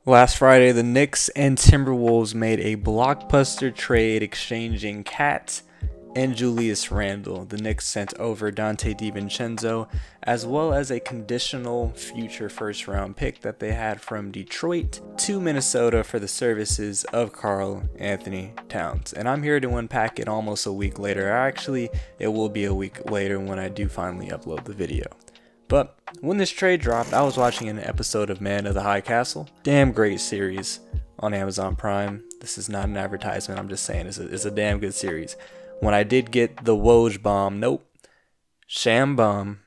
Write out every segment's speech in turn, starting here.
Last Friday, the Knicks and Timberwolves made a blockbuster trade exchanging KAT and Julius Randle. The Knicks sent over Donte DiVincenzo as well as a conditional future first-round pick that they had from Detroit to Minnesota for the services of Karl Anthony Towns. And I'm here to unpack it almost a week later. Actually, it will be a week later when I do finally upload the video. But when this trade dropped, I was watching an episode of Man of the High Castle. Damn great series on Amazon Prime. This is not an advertisement, I'm just saying it's a damn good series. When I did get the Woj bomb, Sham bomb,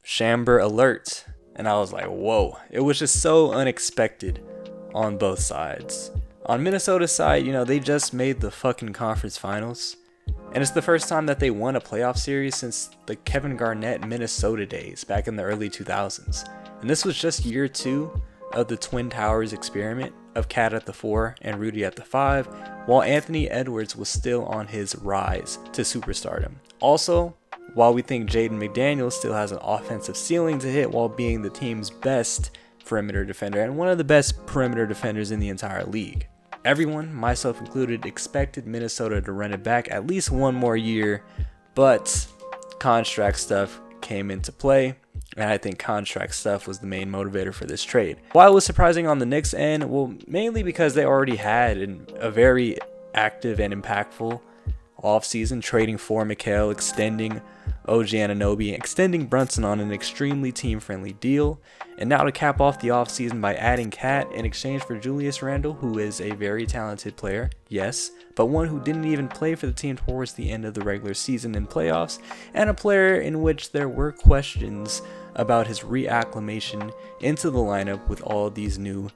Shamber alert, and I was like, whoa. It was just so unexpected on both sides. On Minnesota's side, they just made the fucking conference finals. And it's the first time that they won a playoff series since the Kevin Garnett Minnesota days back in the early 2000s. And this was just year 2 of the Twin Towers experiment of KAT at the 4 and Rudy at the 5, while Anthony Edwards was still on his rise to superstardom. Also, while we think Jaden McDaniels still has an offensive ceiling to hit while being the team's best perimeter defender and one of the best perimeter defenders in the entire league. Everyone, myself included, expected Minnesota to run it back at least one more year, but contract stuff came into play, and I think contract stuff was the main motivator for this trade. While it was surprising on the Knicks end, well, mainly because they already had a very active and impactful offseason, trading for Mikal, extending OG Anunoby, extending Brunson on an extremely team-friendly deal, and now to cap off the offseason by adding KAT in exchange for Julius Randle, who is a very talented player, yes, but one who didn't even play for the team towards the end of the regular season and playoffs, and a player in which there were questions about his reacclimation into the lineup with all these new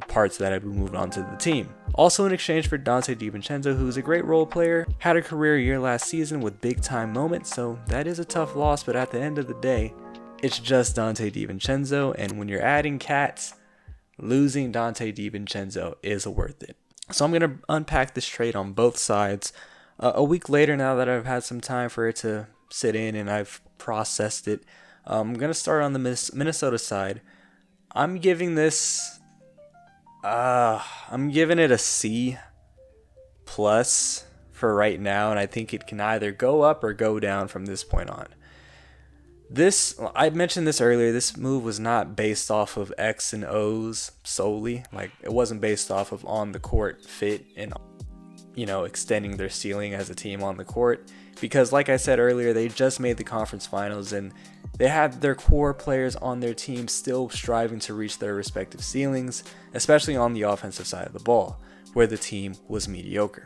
parts that had been moved on to the team. Also in exchange for Donte DiVincenzo, who is a great role player, had a career year last season with big time moments, so that is a tough loss, but at the end of the day, it's just Donte DiVincenzo, and when you're adding KAT, losing Donte DiVincenzo is worth it. So I'm going to unpack this trade on both sides a week later now that I've had some time for it to sit in and I've processed it. I'm going to start on the Minnesota side. I'm giving this, I'm giving it a C+ for right now, and I think it can either go up or go down from this point on. I mentioned this earlier, this move was not based off of X and O's solely. Like, it wasn't based off of on the court fit and, extending their ceiling as a team on the court. Because like I said earlier, they just made the conference finals and they had their core players on their team still striving to reach their respective ceilings, especially on the offensive side of the ball, where the team was mediocre.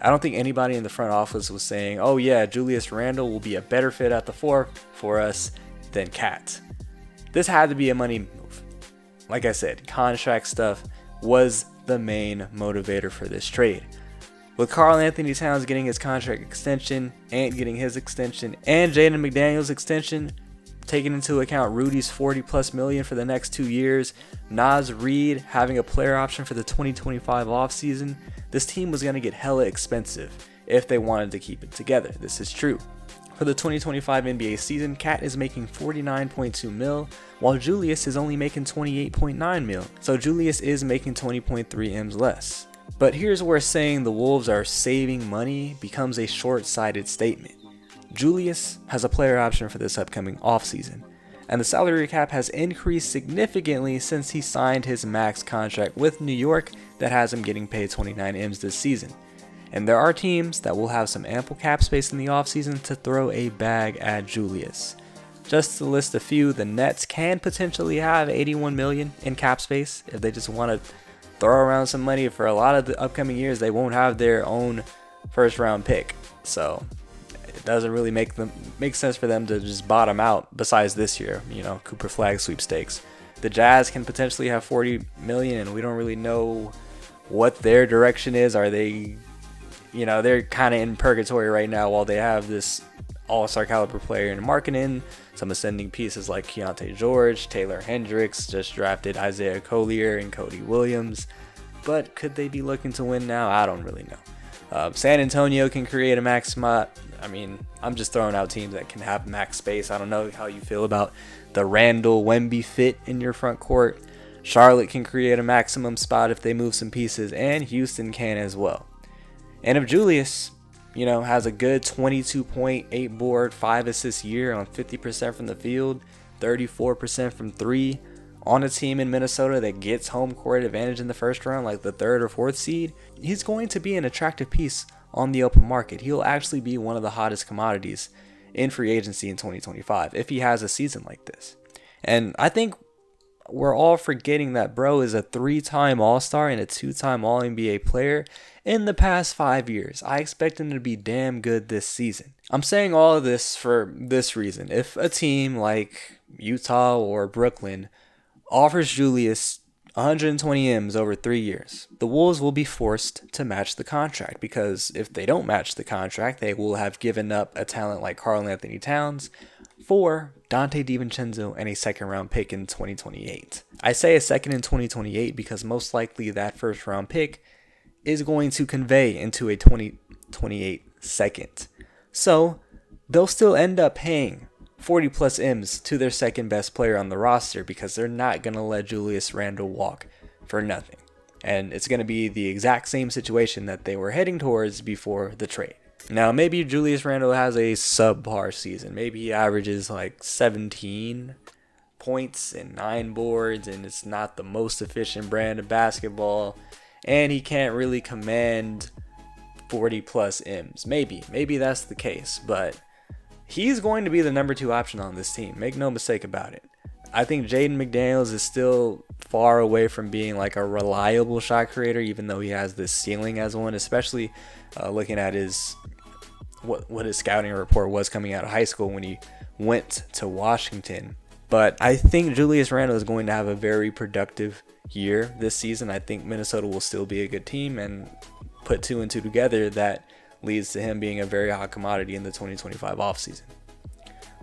I don't think anybody in the front office was saying, oh yeah, Julius Randle will be a better fit at the 4 for us than KAT. This had to be a money move. Like I said, contract stuff was the main motivator for this trade. With Karl Anthony Towns getting his contract extension, Ant getting his extension, and Jaden McDaniels' extension, taking into account Rudy's $40+ million for the next 2 years, Naz Reid having a player option for the 2025 offseason, this team was going to get hella expensive if they wanted to keep it together. This is true. For the 2025 NBA season, KAT is making $49.2 mil, while Julius is only making $28.9 mil. So Julius is making 20.3 M's less. But here's where saying the Wolves are saving money becomes a short-sighted statement. Julius has a player option for this upcoming offseason, and the salary cap has increased significantly since he signed his max contract with New York that has him getting paid 29 M's this season. And there are teams that will have some ample cap space in the offseason to throw a bag at Julius. Just to list a few, the Nets can potentially have $81 million in cap space if they just want to throw around some money. For a lot of the upcoming years, they won't have their own first round pick, so it doesn't really make sense for them to just bottom out besides this year, Cooper Flag sweepstakes. The Jazz can potentially have $40 million, and we don't really know what their direction is. Are they, they're kind of in purgatory right now while they have this all-star caliber player in marketing, some ascending pieces like Keontae George, Taylor Hendricks, just drafted Isaiah Collier and Cody Williams. But could they be looking to win now? I don't really know. San Antonio can create a max spot. I mean, I'm just throwing out teams that can have max space. I don't know how you feel about the Randle Wemby fit in your front court. Charlotte can create a maximum spot if they move some pieces, and Houston can as well. And if Julius, has a good 22.8 board, 5 assists year on 50% from the field, 34% from 3, on a team in Minnesota that gets home court advantage in the first round, like the 3rd or 4th seed, he's going to be an attractive piece on the open market. He'll actually be one of the hottest commodities in free agency in 2025 if he has a season like this. And I think we're all forgetting that bro is a 3-time All-Star and a 2-time All-NBA player in the past 5 years. I expect him to be damn good this season. I'm saying all of this for this reason. If a team like Utah or Brooklyn offers Julius 120 M's over 3 years, the Wolves will be forced to match the contract, because if they don't match the contract, they will have given up a talent like Karl Anthony Towns for Donte DiVincenzo and a 2nd round pick in 2028. I say a second in 2028 because most likely that 1st round pick is going to convey into a 2028 second. So they'll still end up paying 40 plus M's to their 2nd best player on the roster, because they're not going to let Julius Randle walk for nothing. And it's going to be the exact same situation that they were heading towards before the trade. Now, maybe Julius Randle has a subpar season. Maybe he averages like 17 points and 9 boards, and it's not the most efficient brand of basketball, and he can't really command 40 plus M's. Maybe that's the case, but he's going to be the number 2 option on this team. Make no mistake about it. I think Jaden McDaniels is still far away from being like a reliable shot creator, even though he has this ceiling as one, especially looking at his what his scouting report was coming out of high school when he went to Washington. But I think Julius Randle is going to have a very productive year this season. I think Minnesota will still be a good team, and put 2 and 2 together, that leads to him being a very hot commodity in the 2025 offseason.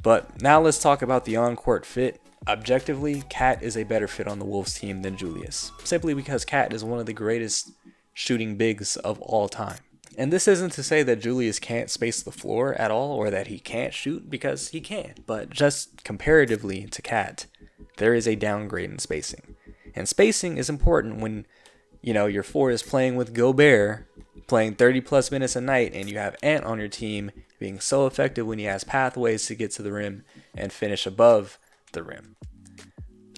But now let's talk about the on-court fit. Objectively, KAT is a better fit on the Wolves team than Julius, simply because KAT is one of the greatest shooting bigs of all time. And this isn't to say that Julius can't space the floor at all, or that he can't shoot, because he can. But just comparatively to KAT, there is a downgrade in spacing. And spacing is important when, your 4 is playing with Gobert, playing 30 plus minutes a night, and you have Ant on your team being so effective when he has pathways to get to the rim and finish above the rim.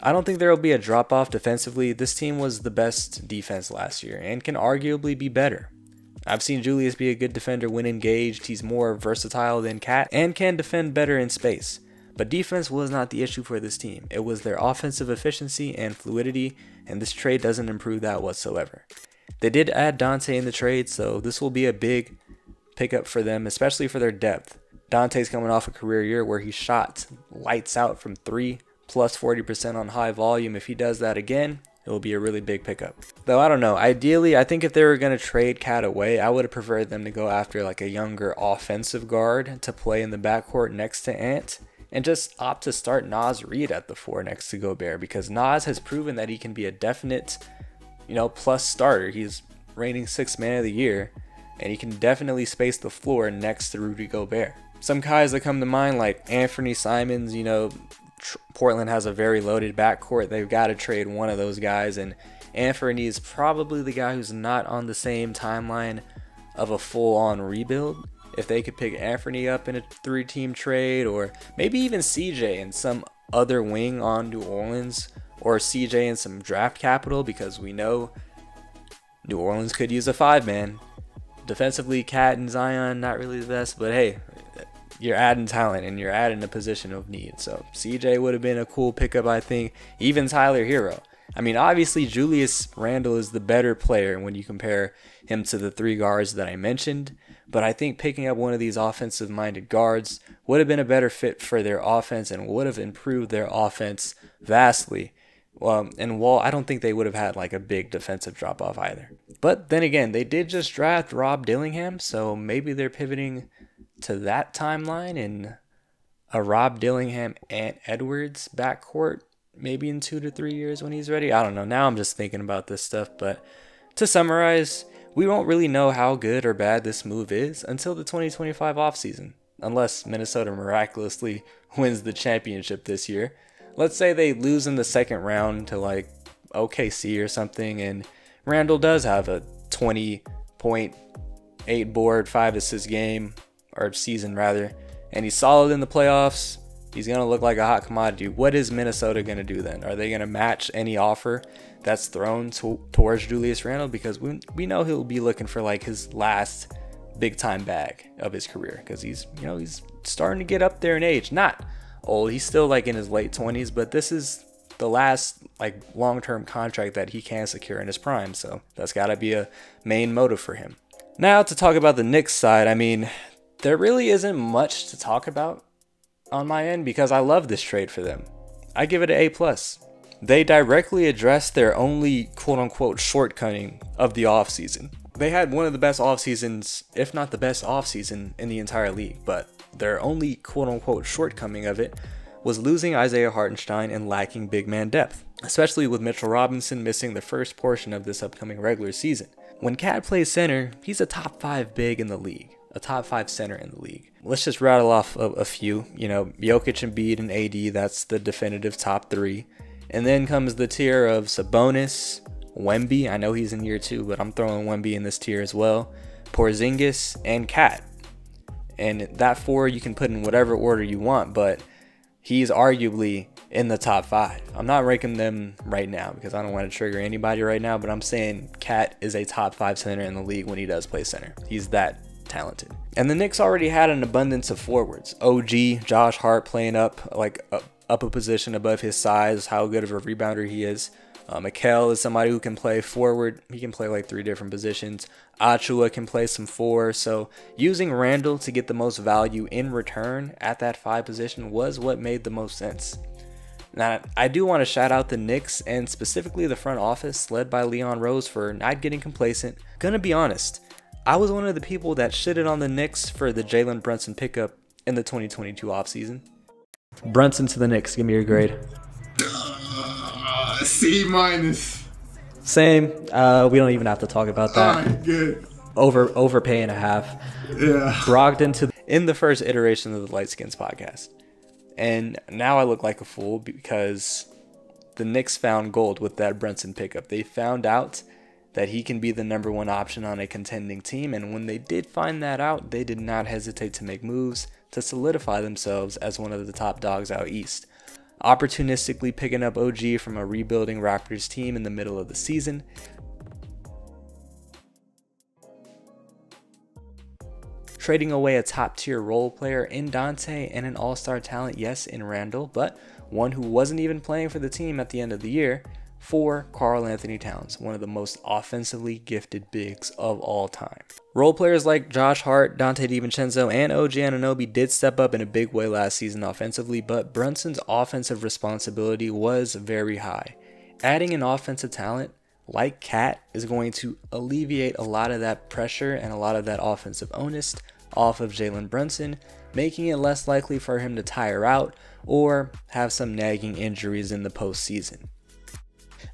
I don't think there will be a drop off defensively. This team was the best defense last year and can arguably be better. I've seen Julius be a good defender when engaged. He's more versatile than KAT and can defend better in space. But defense was not the issue for this team. It was their offensive efficiency and fluidity, and this trade doesn't improve that whatsoever. They did add Donte in the trade, so this will be a big pickup for them, especially for their depth. Dante's coming off a career year where he shot lights out from 3, plus 40% on high volume. If he does that again, it will be a really big pickup. Though I don't know, ideally, I think if they were going to trade KAT away, I would have preferred them to go after like a younger offensive guard to play in the backcourt next to Ant, and just opt to start Naz Reid at the 4 next to Gobert, because Naz has proven that he can be a definite, plus starter. He's reigning 6th man of the year, and he can definitely space the floor next to Rudy Gobert. Some guys that come to mind, like Anthony Simons, Portland has a very loaded backcourt. They've got to trade one of those guys, and Anthony is probably the guy who's not on the same timeline of a full-on rebuild. If they could pick Anthony up in a 3-team trade, or maybe even CJ and some other wing on New Orleans, or CJ and some draft capital, because we know New Orleans could use a 5-man. Defensively, KAT and Zion, not really the best, but hey, you're adding talent and you're adding a position of need. So CJ would have been a cool pickup, I think. Even Tyler Hero. I mean, obviously Julius Randle is the better player when you compare him to the 3 guards that I mentioned, but I think picking up one of these offensive-minded guards would have been a better fit for their offense and would have improved their offense vastly. And I don't think they would have had like a big defensive drop-off either. But then again, they did just draft Rob Dillingham, so maybe they're pivoting to that timeline in a Rob Dillingham and Edwards backcourt, maybe in 2 to 3 years when he's ready. I don't know. Now I'm just thinking about this stuff. But to summarize, we won't really know how good or bad this move is until the 2025 offseason, unless Minnesota miraculously wins the championship this year. Let's say they lose in the 2nd round to like OKC or something, and Randle does have a 20.8 board, 5 assist game, or season rather, and he's solid in the playoffs. He's going to look like a hot commodity. What is Minnesota going to do then? Are they going to match any offer that's thrown towards Julius Randle? Because we know he'll be looking for like his last big time bag of his career, because he's starting to get up there in age. Not old, he's still like in his late 20s, but this is the last like long-term contract that he can secure in his prime, so that's got to be a main motive for him. Now to talk about the Knicks side, I mean, there really isn't much to talk about on my end, because I love this trade for them. I give it an A+. They directly addressed their only quote-unquote shortcoming of the offseason. They had one of the best off seasons, if not the best off season in the entire league, but their only quote-unquote shortcoming of it was losing Isaiah Hartenstein and lacking big man depth, especially with Mitchell Robinson missing the first portion of this upcoming regular season. When KAT plays center, he's a top 5 big in the league, a top 5 center in the league. Let's just rattle off a few. Jokic, Embiid, and AD, that's the definitive top 3. And then comes the tier of Sabonis, Wemby, I know he's in year 2, but I'm throwing Wemby in this tier as well, Porzingis, and KAT. And that 4 you can put in whatever order you want, but he's arguably in the top 5. I'm not ranking them right now because I don't want to trigger anybody right now, but I'm saying KAT is a top 5 center in the league when he does play center. He's that talented. And the Knicks already had an abundance of forwards. OG, Josh Hart playing up a position above his size, how good of a rebounder he is. Mikal is somebody who can play forward. He can play like 3 different positions. Achua can play some 4. So using Randle to get the most value in return at that 5 position was what made the most sense. Now, I do want to shout out the Knicks and specifically the front office led by Leon Rose for not getting complacent. Gonna be honest, I was one of the people that shitted on the Knicks for the Jalen Brunson pickup in the 2022 offseason. Brunson to the Knicks, give me your grade. C-. Same. We don't even have to talk about that. Alright, good. Overpay and a half. Yeah. Brogdon in the first iteration of the Light Skins podcast. And now I look like a fool because the Knicks found gold with that Brunson pickup. They found out that he can be the #1 option on a contending team, and when they did find that out, they did not hesitate to make moves to solidify themselves as one of the top dogs out east. Opportunistically picking up OG from a rebuilding Raptors team in the middle of the season, trading away a top-tier role player in Dante and an all-star talent, yes, in Randle, but one who wasn't even playing for the team at the end of the year, for Karl Anthony Towns, one of the most offensively gifted bigs of all time. Role players like Josh Hart, Dante DiVincenzo, and OG Anunoby did step up in a big way last season offensively, but Brunson's offensive responsibility was very high. Adding an offensive talent like KAT is going to alleviate a lot of that pressure and a lot of that offensive onus off of Jalen Brunson, making it less likely for him to tire out or have some nagging injuries in the postseason.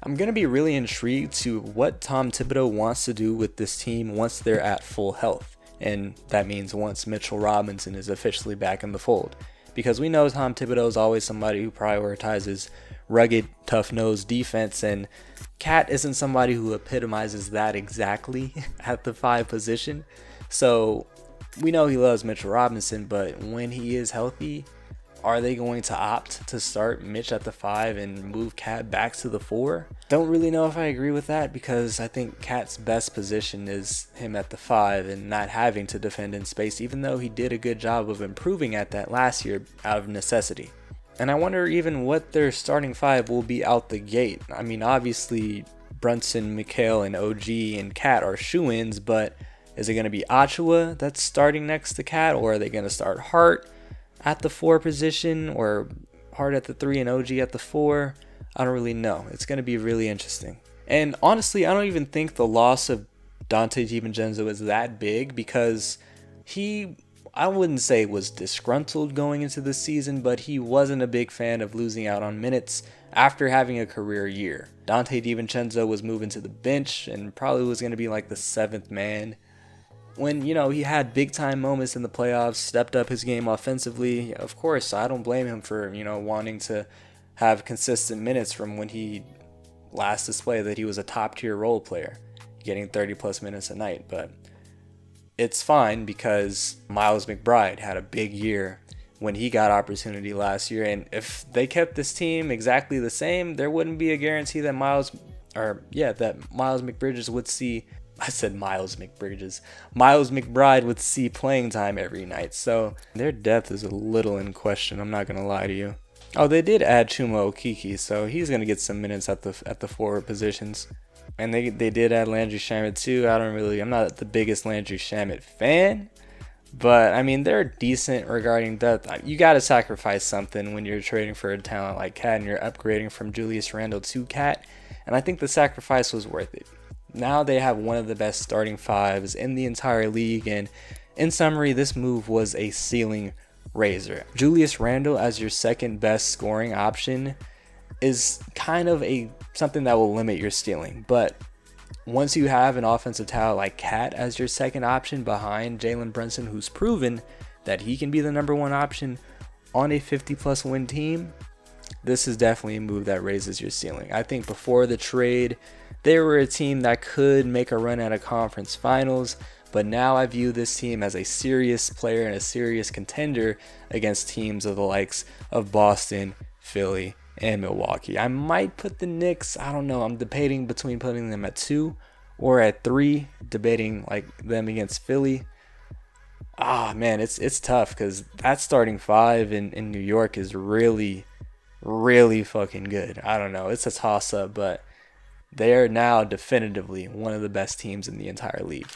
I'm going to be really intrigued to what Tom Thibodeau wants to do with this team once they're at full health. And that means once Mitchell Robinson is officially back in the fold. Because we know Tom Thibodeau is always somebody who prioritizes rugged, tough-nosed defense. And KAT isn't somebody who epitomizes that exactly at the 5 position. So we know he loves Mitchell Robinson, but when he is healthy, are they going to opt to start Mitch at the 5 and move KAT back to the 4? Don't really know if I agree with that because I think KAT's best position is him at the 5 and not having to defend in space, even though he did a good job of improving at that last year out of necessity. And I wonder even what their starting 5 will be out the gate. I mean, obviously Brunson, Mikal, and OG and KAT are shoo-ins, but is it going to be Achua that's starting next to KAT, or are they going to start Hart at the 4 position, or Hart at the 3 and OG at the 4? I don't really know. It's going to be really interesting. And honestly, I don't even think the loss of Dante DiVincenzo is that big because I wouldn't say was disgruntled going into the season, but he wasn't a big fan of losing out on minutes after having a career year. Dante DiVincenzo was moving to the bench and probably was going to be like the 7th man. When, he had big time moments in the playoffs, stepped up his game offensively, of course, I don't blame him for, wanting to have consistent minutes from when he last display that he was a top tier role player, getting 30 plus minutes a night. But it's fine because Miles McBride had a big year when he got opportunity last year, and if they kept this team exactly the same, there wouldn't be a guarantee that Miles McBridges would see. I said Miles McBridges. Miles McBride would see playing time every night. So their depth is a little in question. I'm not gonna lie to you. Oh, they did add Chuma Okeke, so he's gonna get some minutes at the forward positions. And they did add Landry Shamet too. I'm not the biggest Landry Shamet fan, but I mean they're decent regarding depth. You gotta sacrifice something when you're trading for a talent like KAT and you're upgrading from Julius Randle to KAT. And I think the sacrifice was worth it. Now they have one of the best starting fives in the entire league, and in summary, this move was a ceiling raiser. Julius Randle as your second best scoring option is kind of something that will limit your ceiling, but once you have an offensive talent like KAT as your second option behind Jalen Brunson, who's proven that he can be the #1 option on a 50+ win team, this is definitely a move that raises your ceiling. I think before the trade, they were a team that could make a run at a conference finals, but now I view this team as a serious player and a serious contender against teams of the likes of Boston, Philly, and Milwaukee. I might put the Knicks, I don't know, I'm debating between putting them at 2 or at 3, debating like them against Philly. Man, it's tough because that starting 5 in New York is really fucking good. I don't know, it's a toss up, but they are now definitively one of the best teams in the entire league.